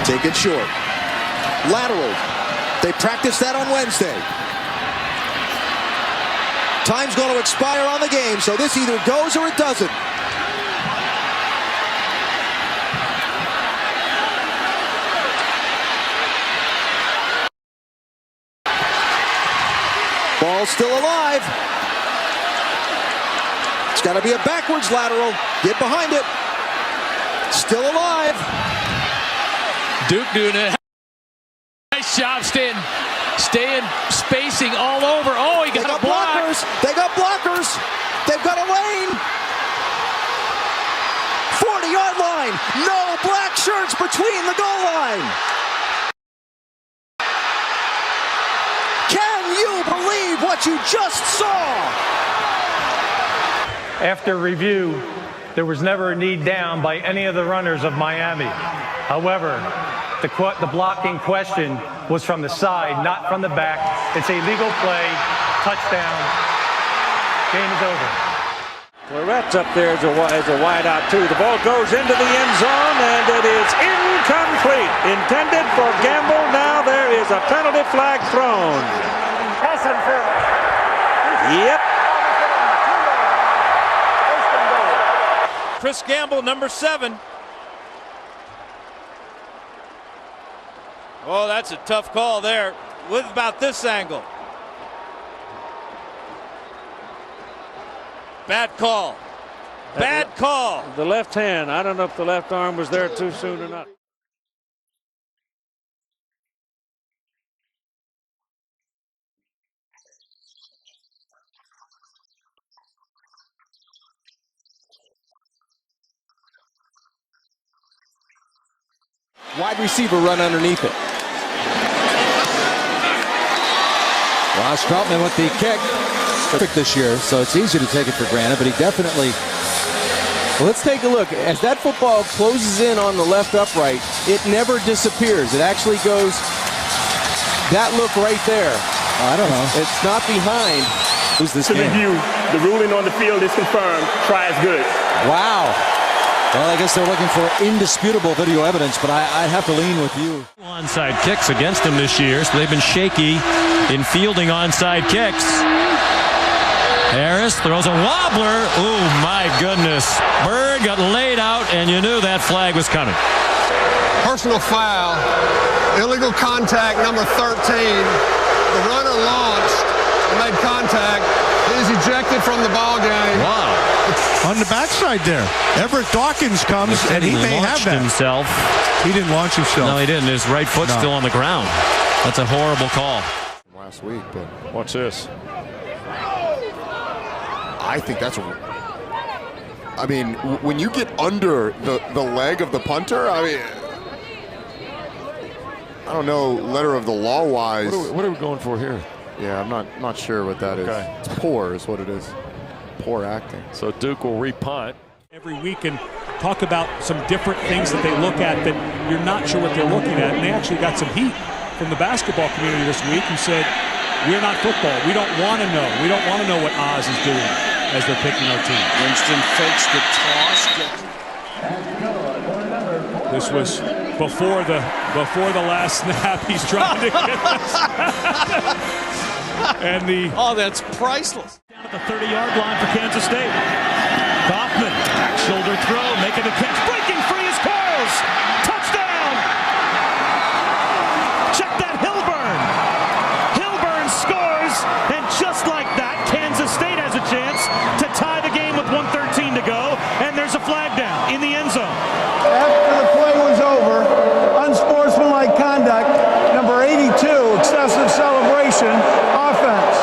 Take it short. Lateral. They practiced that on Wednesday. Time's going to expire on the game, so this either goes or it doesn't. Ball still alive. It's got to be a backwards lateral. Get behind it. Still alive. Duke doing it. Nice job staying spacing all over. Oh, he got a block. Blockers. They got blockers. They've got a lane. 40-yard line. No black shirts between the goal line. Can you believe what you just saw? After review, there was never a knee down by any of the runners of Miami. However, the blocking question was from the side, not from the back. It's a legal play, touchdown, game is over. Claret's up there as a wide out too. The ball goes into the end zone and it is incomplete. Intended for Gamble. Now there is a penalty flag thrown. Yep. Chris Gamble, number 7. Oh, that's a tough call there. What about this angle? Bad call. Bad call. The left hand. I don't know if the left arm was there too soon or not. Wide receiver run underneath it. Ross Troutman with the kick. Perfect this year, so it's easy to take it for granted, but he definitely... Well, let's take a look. As that football closes in on the left upright, it never disappears. It actually goes... That look right there. I don't know. It's not behind. Who's this game? Review. The ruling on the field is confirmed. Try is good. Wow. Well, I guess they're looking for indisputable video evidence, but I'd have to lean with you. Onside kicks against them this year, so they've been shaky in fielding onside kicks. Harris throws a wobbler. Oh, my goodness. Bird got laid out, and you knew that flag was coming. Personal foul. Illegal contact, number 13. The runner launched and made contact. He is ejected from the ball game. Wow. On the backside there. Everett Dawkins comes, and he may have that. Himself. He didn't launch himself. No, he didn't. His right foot's still on the ground. That's a horrible call. Last week, but watch this. I think that's I mean, when you get under the leg of the punter, I mean, I don't know, letter of the law wise. What are we going for here? Yeah, I'm not sure what that is. It's poor is what it is. Poor acting. So Duke will repunt. Every week and talk about some different things that they look at that you're not sure what they're looking at. And they actually got some heat from the basketball community this week who said, we're not football. We don't want to know. We don't want to know what Oz is doing as they're picking our team. Winston fakes the toss. This was before the last snap. He's trying to get this. And oh, that's priceless. Down at the 30-yard line for Kansas State. Kaufman, back shoulder throw, making the catch, breaking free is Quarles. Touchdown! Check that, Hilburn. Hilburn scores, and just like that, Kansas State has a chance to tie the game with 1:13 to go, and there's a flag down in the end zone. After the play was over, unsportsmanlike conduct, number 82, excessive celebration, offense.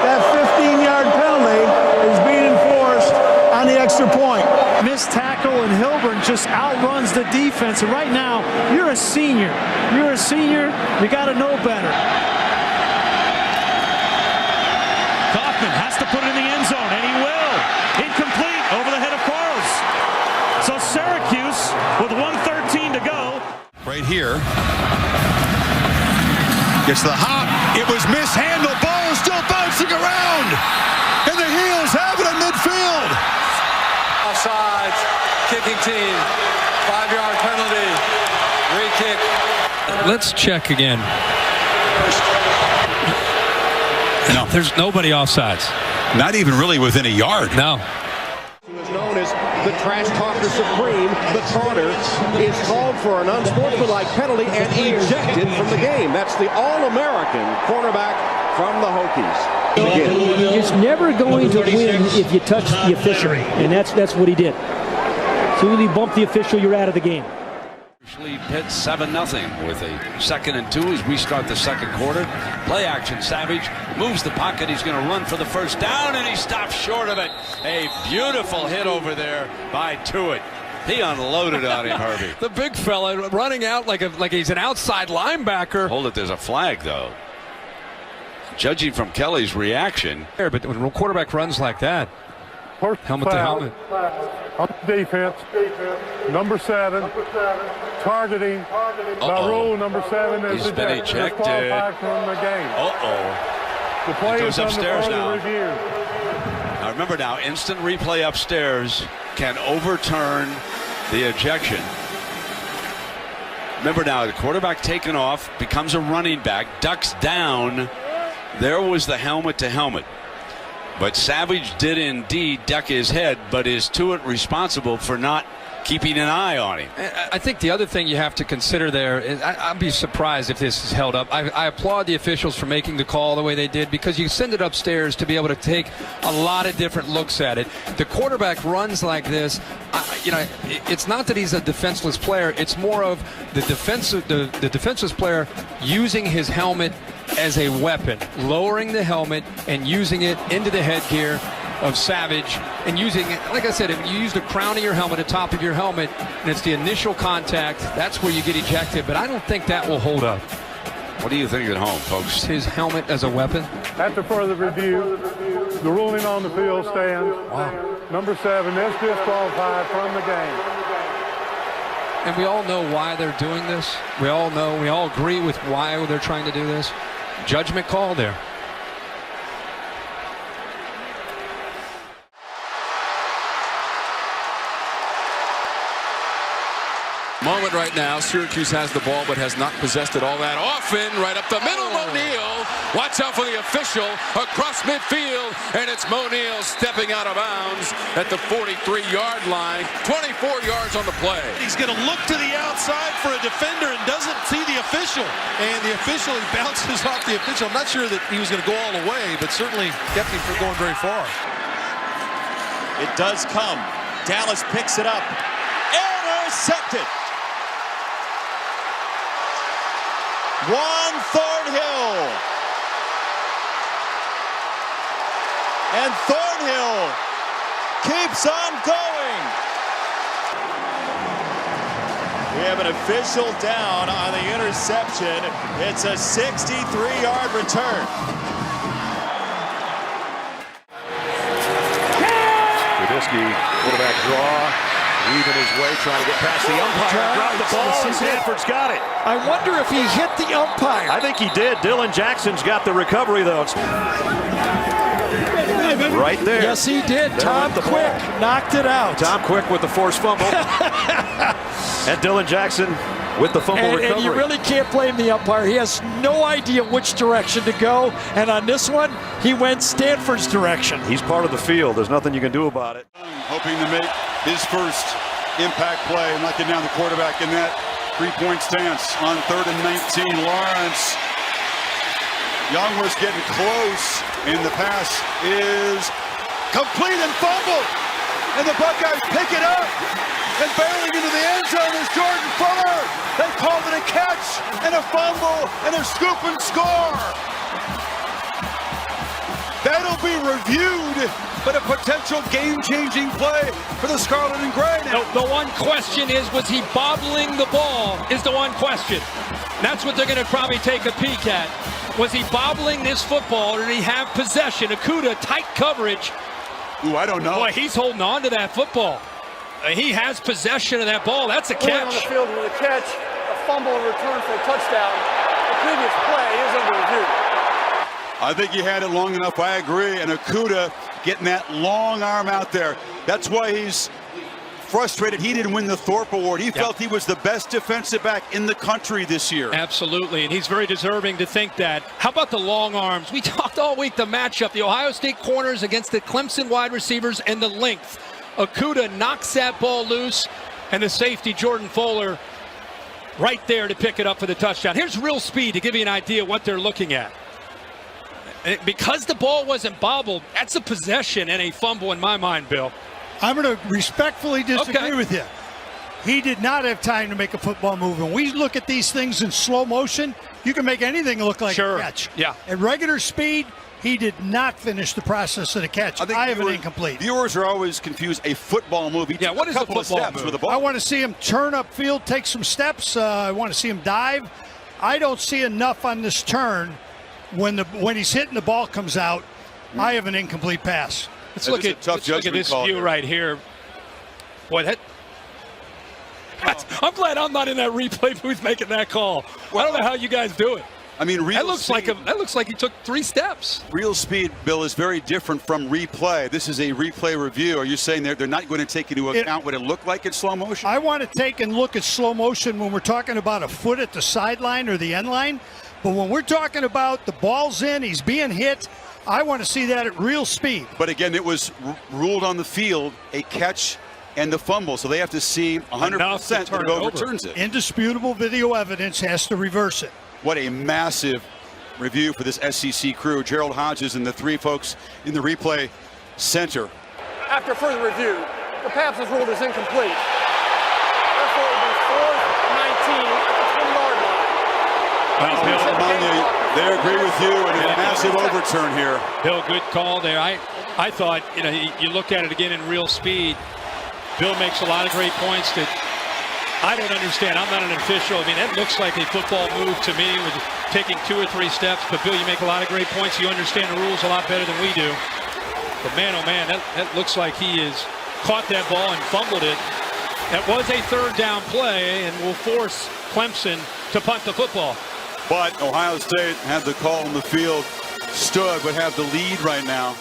That 15-yard penalty is being enforced on the extra point. Missed tackle, and Hilburn just outruns the defense. And right now, you're a senior. You're a senior. You got to know better. Kaufman has to put it in the end zone, and he will. Incomplete over the head of Quarles. So Syracuse with 1:13 to go. Right here. Gets the hop. It was mishandled. Ball is still bouncing around. And the Heels have it in midfield. Offsides. Kicking team. 5-yard penalty. Free kick. Let's check again. No, there's nobody offsides. Not even really within a yard. No. Who is known as the trash talker supreme, the taunter, is called for an unsportsmanlike penalty and ejected from the game. That's the All-American cornerback from the Hokies. You're never going to win if you touch the official, and that's what he did. So when you bump the official, you're out of the game. Lead Pitt 7-0 with a 2nd and 2 as we start the second quarter. Play action. Savage moves the pocket. He's going to run for the first down, and he stops short of it. A beautiful hit over there by Tuitt. He unloaded on him, Herbie. The big fella running out like he's an outside linebacker. Hold it, there's a flag though. Judging from Kelly's reaction. But when a quarterback runs like that, helmet to helmet. On defense, number 7, targeting. By rule, number 7 is He's been ejected. From the game. The play goes is under upstairs further now. review. Now remember now, instant replay upstairs can overturn the ejection. Remember now, the quarterback taken off, becomes a running back, ducks down. There was the helmet to helmet. But Savage did indeed duck his head, but is Tuitt responsible for not keeping an eye on him? I think the other thing you have to consider there is I'd be surprised if this is held up. I applaud the officials for making the call the way they did, because you send it upstairs to be able to take a lot of different looks at it. The quarterback runs like this. It's not that he's a defenseless player. It's more of the defenseless player using his helmet as a weapon, lowering the helmet and using it into the headgear of Savage, and using it, like I said, if you use the crown of your helmet, the top of your helmet, and it's the initial contact, that's where you get ejected. But I don't think that will hold up. What do you think at home, folks? His helmet as a weapon. After further review, the ruling on the field stands. Wow. Number 7 is disqualified from the game. And we all know why they're doing this. We all agree with why they're trying to do this. Judgment call there. Moment right now. Syracuse has the ball but has not possessed it all that often. Right up the middle, O'Neal. Watch out for the official across midfield, and it's O'Neal stepping out of bounds at the 43-yard line. 24 yards on the play. He's going to look to the outside for a defender and doesn't see the official. And the official, he bounces off the official. I'm not sure that he was going to go all the way, but certainly kept him from going very far. It does come. Dallas picks it up. Intercepted. Thornhill. And Thornhill keeps on going. We have an official down on the interception. It's a 63-yard return. Trubisky, quarterback draw. Weaving his way, trying to get past the umpire. Dropped the ball, and Stanford's got it. I wonder if he hit the umpire. I think he did. Dylan Jackson's got the recovery, though. Right there. Yes, he did. Tom Quick knocked it out. Tom Quick with the forced fumble. And Dylan Jackson with the fumble recovery. And you really can't blame the umpire. He has no idea which direction to go. And on this one, he went Stanford's direction. He's part of the field. There's nothing you can do about it. Hoping to make his first impact play, knocking down the quarterback in that three-point stance on 3rd and 19. Lawrence. Young was getting close, and the pass is complete and fumbled. And the Buckeyes pick it up. And barreling into the end zone is Jordan Fuller. They called it a catch and a fumble and a scoop and score. That'll be reviewed, but a potential game-changing play for the Scarlet and Gray now. The one question is, was he bobbling the ball is the one question. That's what they're going to probably take a peek at. Was he bobbling this football, or did he have possession? Okuda, tight coverage. Ooh, I don't know. Boy, he's holding on to that football. He has possession of that ball. That's a catch. On the field with a catch, a fumble and return for a touchdown. The previous play is under review. I think he had it long enough. I agree. And Okuda getting that long arm out there. That's why he's frustrated he didn't win the Thorpe Award. He felt he was the best defensive back in the country this year. Absolutely, and he's very deserving to think that. How about the long arms? We talked all week the matchup, the Ohio State corners against the Clemson wide receivers, and the length. Okudah knocks that ball loose, and the safety, Jordan Fuller, right there to pick it up for the touchdown. Here's real speed to give you an idea what they're looking at. Because the ball wasn't bobbled, that's a possession and a fumble in my mind, Bill. I'm going to respectfully disagree with you. He did not have time to make a football move. When we look at these things in slow motion, you can make anything look like a catch. Yeah. At regular speed, he did not finish the process of the catch. I have an incomplete. Viewers are always confused. A football move. He took what a is a couple of football steps move? with the ball. I want to see him turn upfield, take some steps. I want to see him dive. I don't see enough on this turn. When he's hitting, the ball comes out. I have an incomplete pass. Let's look at this view right here. Boy, I'm glad I'm not in that replay booth making that call. I don't know how you guys do it. I mean, that looks like he took 3 steps. Real speed, Bill, is very different from replay. This is a replay review. Are you saying they're not going to take into account what it looked like in slow motion? I want to take and look at slow motion when we're talking about a foot at the sideline or the end line. But when we're talking about the ball's in, he's being hit, I want to see that at real speed. But again, it was ruled on the field a catch and the fumble, so they have to see 100% that it overturns it. Indisputable video evidence has to reverse it. What a massive review for this SEC crew. Gerald Hodges and the 3 folks in the replay center. After further review, the pass is ruled as incomplete. Therefore, it will be 4th 19 at the 20-yard line. They agree with you, and a massive overturn here. Bill, good call there. I thought, you look at it again in real speed. Bill makes a lot of great points that I don't understand. I'm not an official. I mean, that looks like a football move to me with taking 2 or 3 steps. But, Bill, you make a lot of great points. You understand the rules a lot better than we do. But, man, oh, man, that looks like he has caught that ball and fumbled it. That was a 3rd down play and will force Clemson to punt the football. But Ohio State had the call on the field, would have the lead right now.